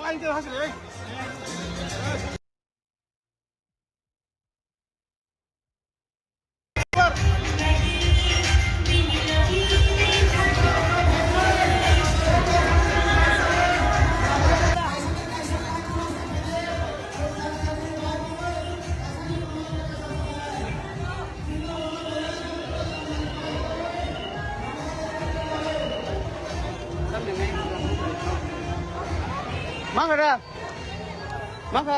Mangga, mangga.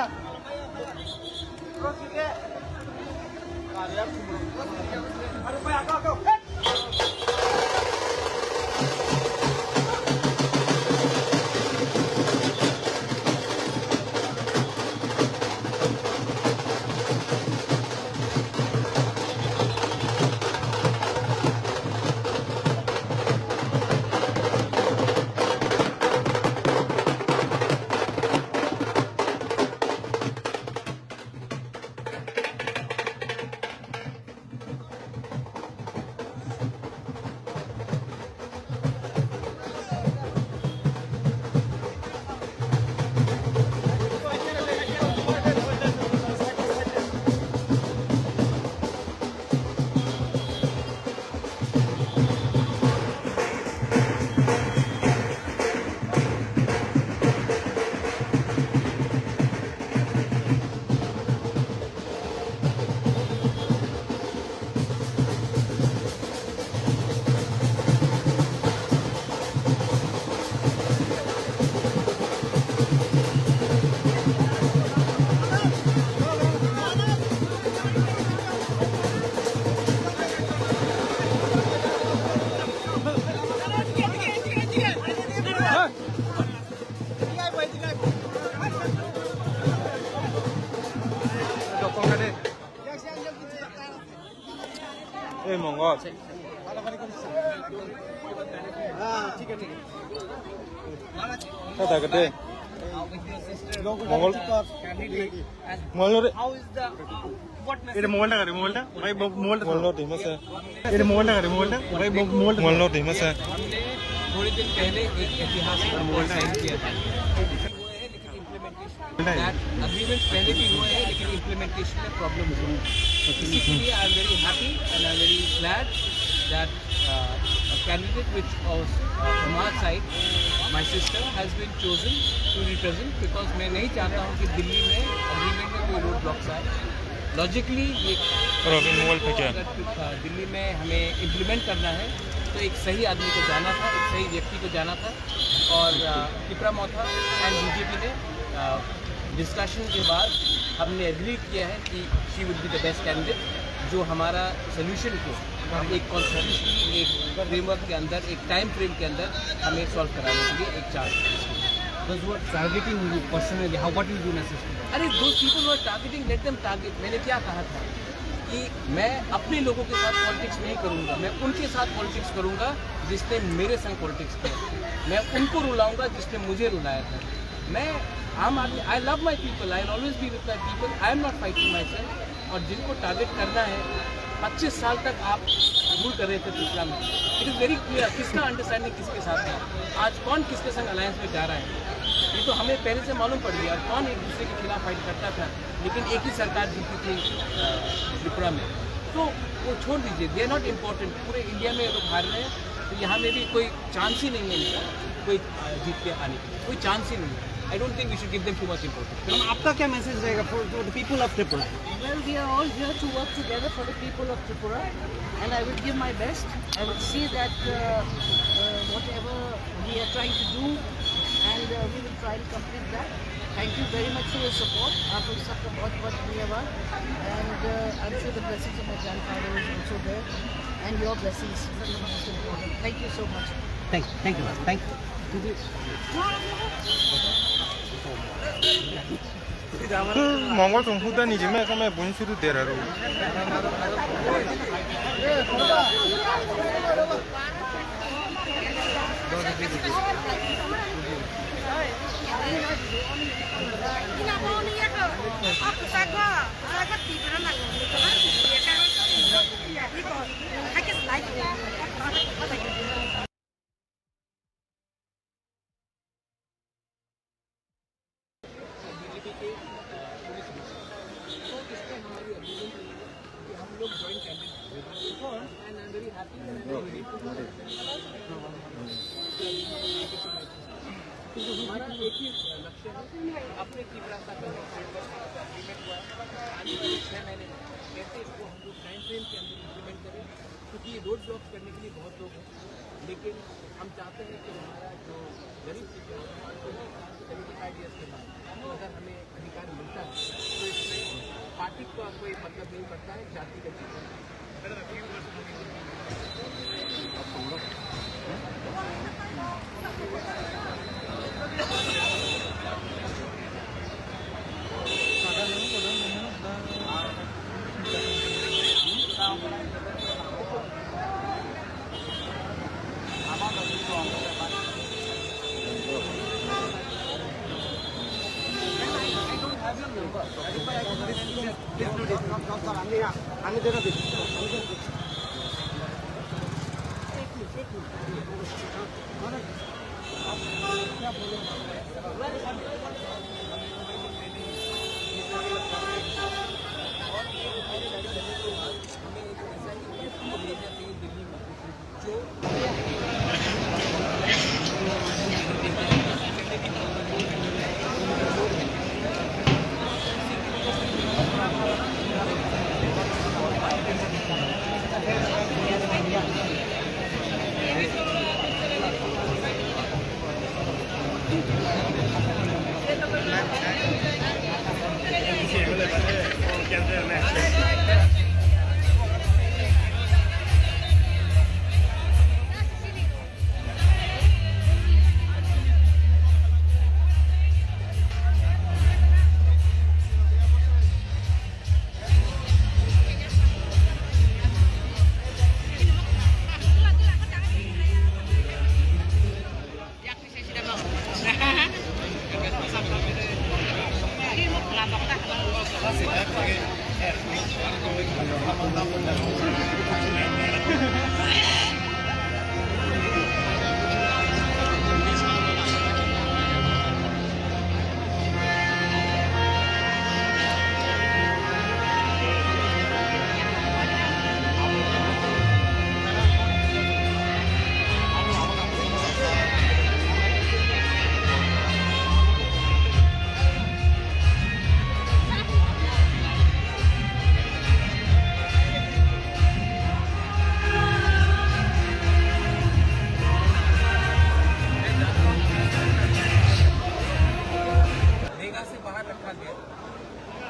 Monggo. ठीक है Kata gede. Mongol. Mongol. Ini mongol dah, mongol dah. Baik mongol dah. Mongol dah, masa. Ini mongol dah, mongol dah. Baik mongol dah, masa. हमने थोड़े दिन पहले एक ऐतिहासिक sign KIA था agreement पहले भी हुए हैं लेकिन इम्प्लीमेंटेशन में प्रॉब्लम हुई इसीलिए I am very happy and I am very glad that candidate which from our side my sister has been chosen to represent because मैं नहीं चाहता हूँ कि दिल्ली में अग्रीमेंट में कोई रोड ब्लॉक्स आए लॉजिकली ये दिल्ली में हमें इम्प्लीमेंट करना है तो एक सही आदमी को जाना था एक सही व्यक्ति को जाना था और पिपरा मोथा एंड बीजेपी ने डिस्कशन के बाद हमने एग्री किया है कि she would be the best candidate जो हमारा सोल्यूशन को एक कॉन्स्टिट्यूशन एक फ्रेमवर्क के अंदर एक टाइम फ्रेम के अंदर हमें सॉल्व कराने के लिए एक charge Those who are targeting you personally, what will you message? अरे those people who are targeting, let them target. मैंने क्या कहा था कि मैं अपने लोगों के साथ पॉलिटिक्स नहीं करूंगा, मैं उनके साथ पॉलिटिक्स करूंगा जिसने मेरे संग पॉलिटिक्स किया, मैं उनको रुलाऊंगा जिसने मुझे रुलाया था। मैं आम आदमी, I love my people, I always be with my people, I am not fighting my self. और जिनको टारगेट करना है 25 साल तक आप रूल कर रहे थे पिछला में, इट इज़ वेरी क्लियर किसका अंडरस्टैंडिंग किसके साथ है, आज कौन किसके संग अलायंस में जा रहा है, ये तो हमें पहले से मालूम पड़ गया कौन एक दूसरे के खिलाफ फाइट करता था, लेकिन एक ही सरकार जीती थी त्रिपुरा में। तो वो छोड़ दीजिए, दे आर नॉट इम्पोर्टेंट, पूरे इंडिया में लोग हार रहे हैं, तो यहाँ में भी कोई चांस ही नहीं है इनका कोई जीत के आने की, कोई चांस ही नहीं है। I don't think we should give them too much importance. Ma'am आपका क्या मैसेज रहेगा for the people of Tripura? Well, we are all here to work together for the people of Tripura, and I will give my best. I will see that whatever we are trying to do, and we will try to complete that. Thank you very much for your support. आप लोग सबका बहुत धन्यवाद, and I'm sure the blessings of my grandfather is also there, and your blessings are the most important. Thank you so much. Thank you ma'am. Thank you. Mongol 정부다 니지메 그러면 문수도 되라로. Aku saga tidur nak, dia kan, dia kok, hakis lagi. K police mission. तो इसमें हमारी agreement रही है कि हम लोग joint candidate end I am very happy हमारा एक ही लक्ष्य है, अपने त्रिपुरा सरकार एग्रीमेंट हुआ आने वाले 6 महीने में कैसे इसको हम लोग टाइम फ्रेम के अंदर इम्प्लीमेंट करें, क्योंकि ये रोड ब्लॉक करने के लिए बहुत लोग हैं, लेकिन हम चाहते हैं कि हमारा जो गरीब पीपल है 75 ईयर्स के बाद अगर हमें अधिकार मिलता है तो इसमें पार्टी का कोई मतलब नहीं पड़ता है, जाति का जीवन।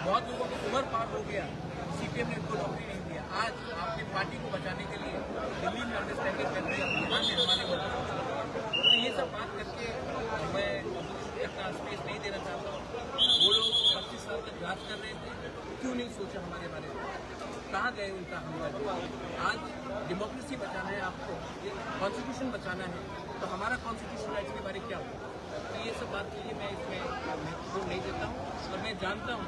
बहुत लोगों की उम्र पार हो गया, सीपीएम ने इनको नौकरी नहीं दिया। आज आपकी पार्टी को बचाने के लिए दिल्ली में अंडरस्टैंडिंग कर रही है, यहाँ से हमारे वर्कर्स। तो ये सब बात करके मैं अपना स्पेस नहीं देना चाहता हूँ। वो लोग 25 साल तक राज कर रहे थे, क्यों नहीं सोचा हमारे बारे में, कहाँ गए उनका हमला? आज डेमोक्रेसी बचाना है, आपको कॉन्स्टिट्यूशन बचाना है, तो हमारा कॉन्स्टिट्यूशन राइट्स के बारे में क्या होगा? तो ये सब बात के लिए मैं इसमें महत्वपूर्ण नहीं देता हूँ। और मैं जानता हूँ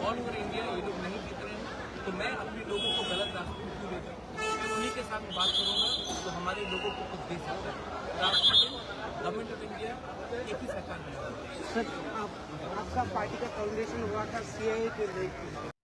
ऑल ओवर इंडिया ये लोग नहीं जीत रहे हैं, तो मैं अपने लोगों को गलत रास्ते में क्यों लेता हूँ? मैं उन्हीं के साथ बात करूँगा तो हमारे लोगों को कुछ दे सकता है। राष्ट्रपति गवर्नमेंट ऑफ इंडिया एक ही सरकार है। सर, आपका पार्टी का फाउंडेशन हुआ था सीएए के लिए।